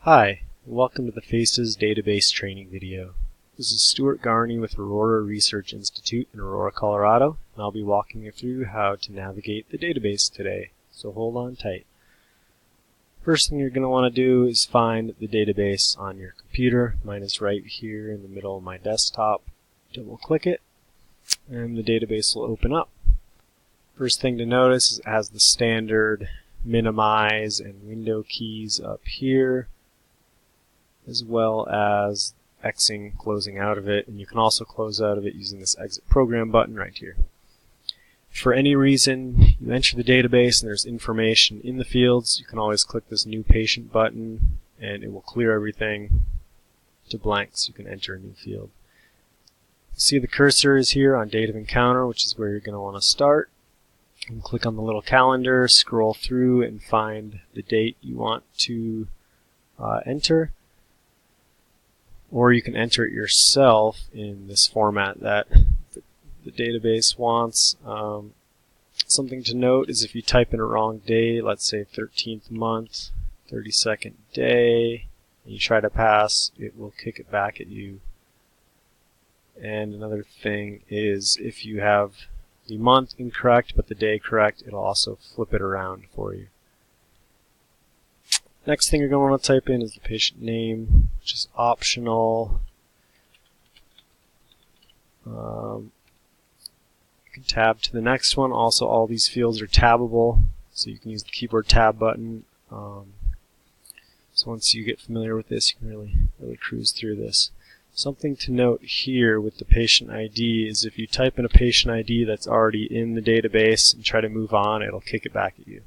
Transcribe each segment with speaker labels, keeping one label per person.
Speaker 1: Hi, and welcome to the FaCES database training video. This is Stuart Garney with Aurora Research Institute in Aurora, Colorado, and I'll be walking you through how to navigate the database today, so hold on tight. First thing you're going to want to do is find the database on your computer. Mine is right here in the middle of my desktop. Double click it, and the database will open up. First thing to notice is it has the standard minimize and window keys up here, as well as Xing, closing out of it, and you can also close out of it using this exit program button right here. If for any reason you enter the database and there's information in the fields, you can always click this new patient button and it will clear everything to blank so you can enter a new field. You see the cursor is here on date of encounter, which is where you're going to want to start. And click on the little calendar, scroll through and find the date you want to enter. Or you can enter it yourself in this format that the database wants. Something to note is if you type in a wrong day, let's say 13th month, 32nd day, and you try to pass, it will kick it back at you. And another thing is if you have the month incorrect but the day correct, it'll also flip it around for you. Next thing you're going to want to type in is the patient name, which is optional. You can tab to the next one. Also, all these fields are tabbable, so you can use the keyboard tab button. So once you get familiar with this, you can really cruise through this. Something to note here with the patient ID is if you type in a patient ID that's already in the database and try to move on, it'll kick it back at you.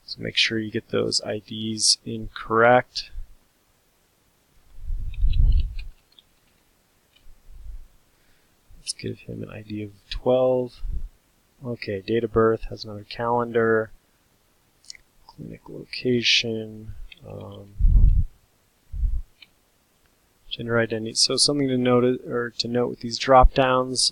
Speaker 1: So make sure you get those IDs incorrect. Let's give him an ID of 12. Okay, date of birth has another calendar, clinic location, gender identity. So something to note with these drop downs.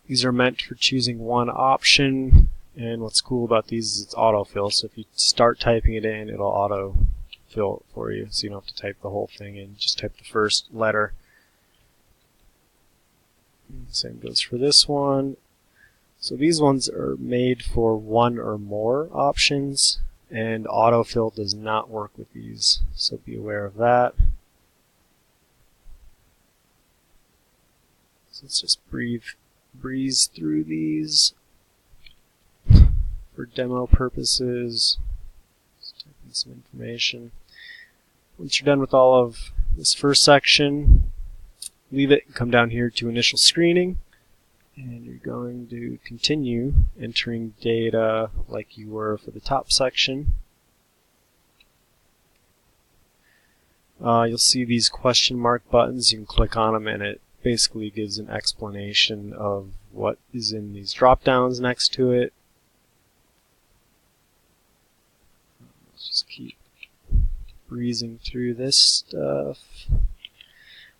Speaker 1: These are meant for choosing one option. And what's cool about these is it's autofill, so if you start typing it in, it'll autofill it for you, so you don't have to type the whole thing in. Just type the first letter. Same goes for this one. So these ones are made for one or more options, and autofill does not work with these, so be aware of that. So let's just breeze through these. For demo purposes, just type in some information. Once you're done with all of this first section, leave it and come down here to initial screening, and you're going to continue entering data like you were for the top section. You'll see these question mark buttons. You can click on them and it basically gives an explanation of what is in these drop downs next to it. Just keep breezing through this stuff.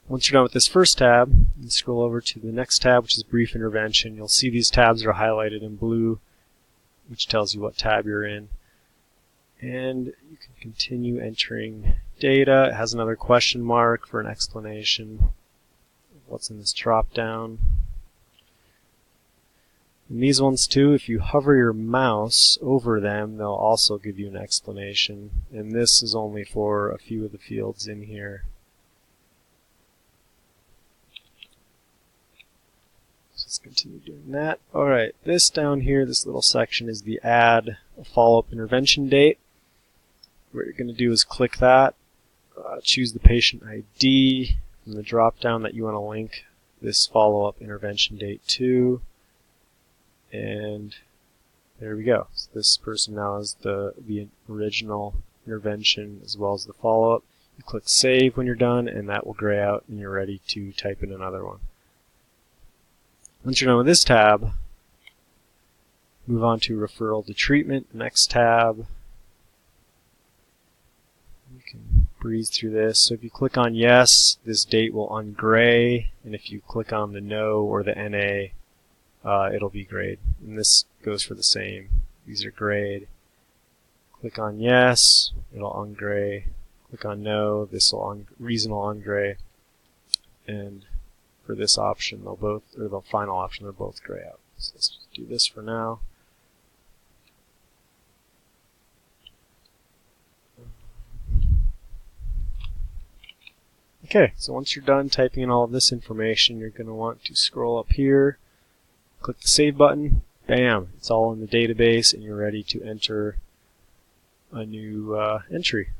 Speaker 1: Once you're done with this first tab, you scroll over to the next tab, which is brief intervention. You'll see these tabs are highlighted in blue, which tells you what tab you're in. And you can continue entering data. It has another question mark for an explanation of what's in this drop down. And these ones too, if you hover your mouse over them, they'll also give you an explanation. And this is only for a few of the fields in here. So let's continue doing that. Alright, this down here, this little section is the add a follow-up intervention date. What you're going to do is click that, choose the patient ID from the drop-down that you want to link this follow-up intervention date to. And there we go. So this person now has the original intervention as well as the follow-up. You click save when you're done, and that will gray out, and you're ready to type in another one. Once you're done with this tab, move on to referral to treatment. Next tab. You can breeze through this. So if you click on yes, this date will ungray, and if you click on the no or the NA, it'll be grayed. And this goes for the same. These are grayed. Click on yes, it'll ungray. Click on no, this will reason will ungray. And for this option, they'll both, or the final option, they're both gray out. So let's just do this for now. Okay, so once you're done typing in all of this information, you're going to want to scroll up here, click the Save button, bam, it's all in the database and you're ready to enter a new entry.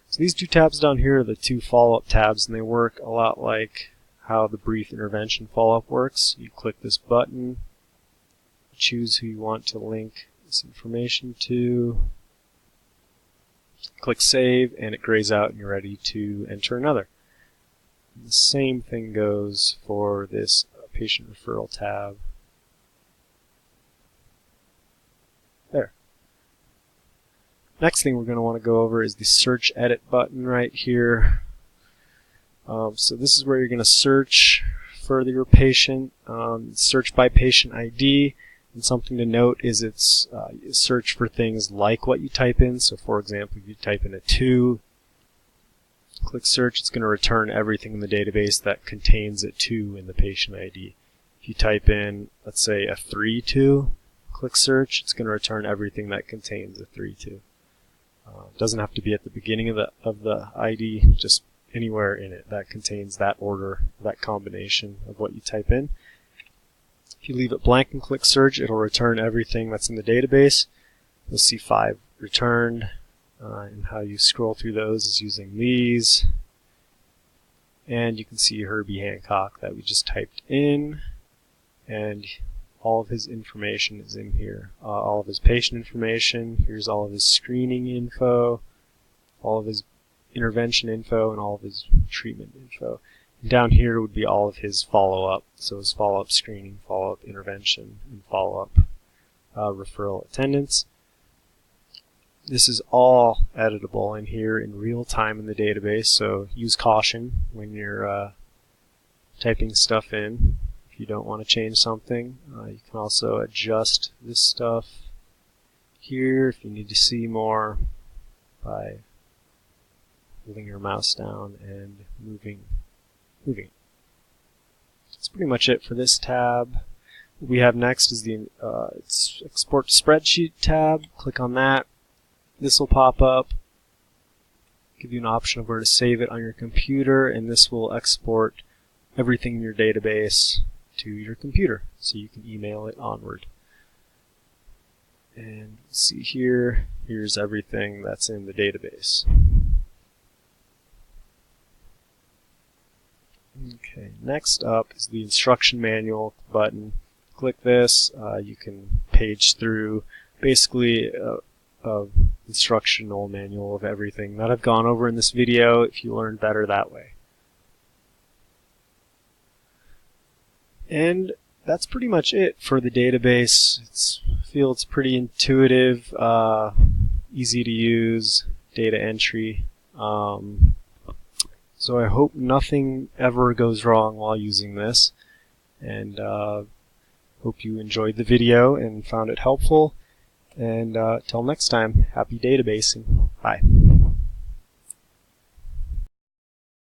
Speaker 1: So these two tabs down here are the two follow-up tabs, and they work a lot like how the brief intervention follow-up works. You click this button, choose who you want to link this information to, click Save, and it grays out and you're ready to enter another. The same thing goes for this patient referral tab. There. Next thing we're going to want to go over is the search edit button right here. So this is where you're going to search for your patient, search by patient ID, and something to note is it's search for things like what you type in. So for example, if you type in a 2, click search, it's going to return everything in the database that contains a 2 in the patient ID. If you type in, let's say, a 3-2, click search, it's going to return everything that contains a 3-2. It doesn't have to be at the beginning of the ID, just anywhere in it that contains that order, that combination of what you type in. If you leave it blank and click search, it'll return everything that's in the database. You'll see 5 returned, and how you scroll through those is using these. And you can see Herbie Hancock that we just typed in, and all of his information is in here. All of his patient information, here's all of his screening info, all of his intervention info, and all of his treatment info. And down here would be all of his follow-up, so his follow-up screening, follow-up intervention, and follow-up referral attendance. This is all editable in here in real time in the database, so use caution when you're typing stuff in. If you don't want to change something, you can also adjust this stuff here if you need to see more by holding your mouse down and moving. That's pretty much it for this tab. What we have next is the Export to Spreadsheet tab. Click on that. This will pop up, give you an option of where to save it on your computer, and this will export everything in your database to your computer so you can email it onward. And see here, here's everything that's in the database. Okay, next up is the instruction manual button. Click this, you can page through basically a instructional manual of everything that I've gone over in this video if you learn better that way. And that's pretty much it for the database. I feel it's pretty intuitive, easy to use, data entry. So I hope nothing ever goes wrong while using this, and hope you enjoyed the video and found it helpful. And till next time, happy databasing. Bye.